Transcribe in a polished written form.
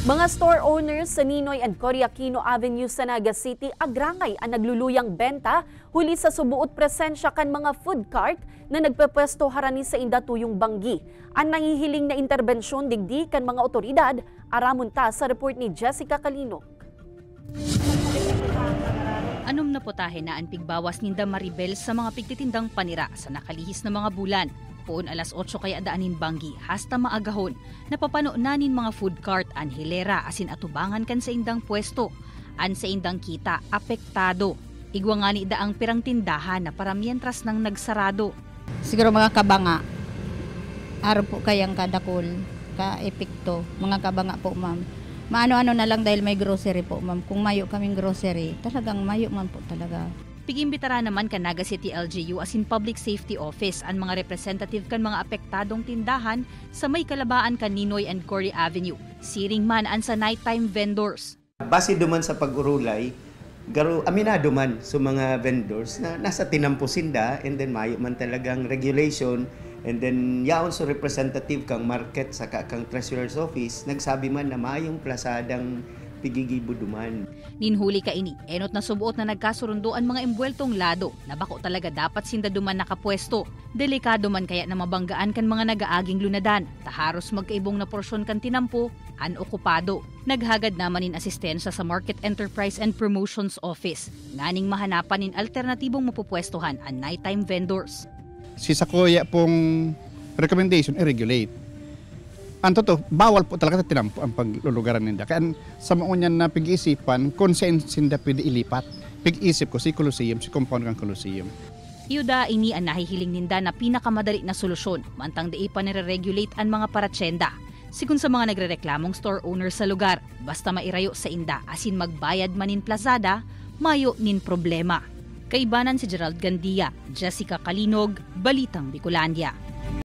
Mga store owners sa Ninoy and Cory Aquino Avenue sa Naga City agrangay ang nagluluyang benta huli sa subuot presensya kan mga food cart na nagpepwesto harani sa indatuyong banggi. Ang nangihiling na interbensyon digdi kan mga otoridad, aramon ta sa report ni Jessica Calinog. Anom na potahe na ang pigbawas ni Maribel sa mga pigtitindang panira sa nakalihis na mga bulan. Poon alas 8 kaya daanin banggi hasta maagahon. Napapano nanin mga food cart an hilera asin atubangan kan sa indang pwesto. An sa indang kita apektado. Igwa nga ni daang pirang tindahan na para mientras nang nagsarado. Siguro mga kabanga. Araw po kayang kadakol, ka-epekto. Mga kabanga po ma'am. Maano-ano na lang dahil may grocery po ma'am. Kung mayo kaming grocery, talagang mayo man po talaga. Pigimbitara naman kan Naga City LGU asin Public Safety Office ang mga representative kan mga apektadong tindahan sa may kalabaan kan Ninoy and Cory Avenue. Siring man an sa nighttime vendors. Base duman sa pag-urulay, aminado man sa mga vendors na nasa tinampusinda and then mayo man talagang regulation and then yaon sa representative kang market sa kang treasurer's office nagsabi man na mayong plasadang pigigibuduman. Ninhuli ka ini, enot na subuot na nagkasurundo ang mga embweltong lado na bako talaga dapat sinda duman nakapwesto. Delikado man kaya na mabanggaan kan mga nagaaging lunadan. Taharos magkaibong na porsyon kan tinampo, okupado. Naghagad naman in asistensya sa Market Enterprise and Promotions Office. Nganing mahanapan in alternatibong mapupwestohan ang nighttime vendors. Si Sakoya pong recommendation i-regulate. Ang totoo, bawal po talaga sa tinampo ang paglulugaran ninda. Kaya sa maunyan na pag-iisipan, kung saan sinda pwede ilipat. Pag-isip ko si Colosseum, si compound kang Colosseum. Yuda, ini ang nahihiling ninda na pinakamadali na solusyon. Mantang di pa nire-regulate ang mga paratsenda. Sigun sa mga nagrereklamong store owner sa lugar, basta mairayo sa inda asin magbayad manin plazada, mayo nin problema. Kaibanan si Gerald Gandia, Jessica Calinog, Balitang Bicolandia.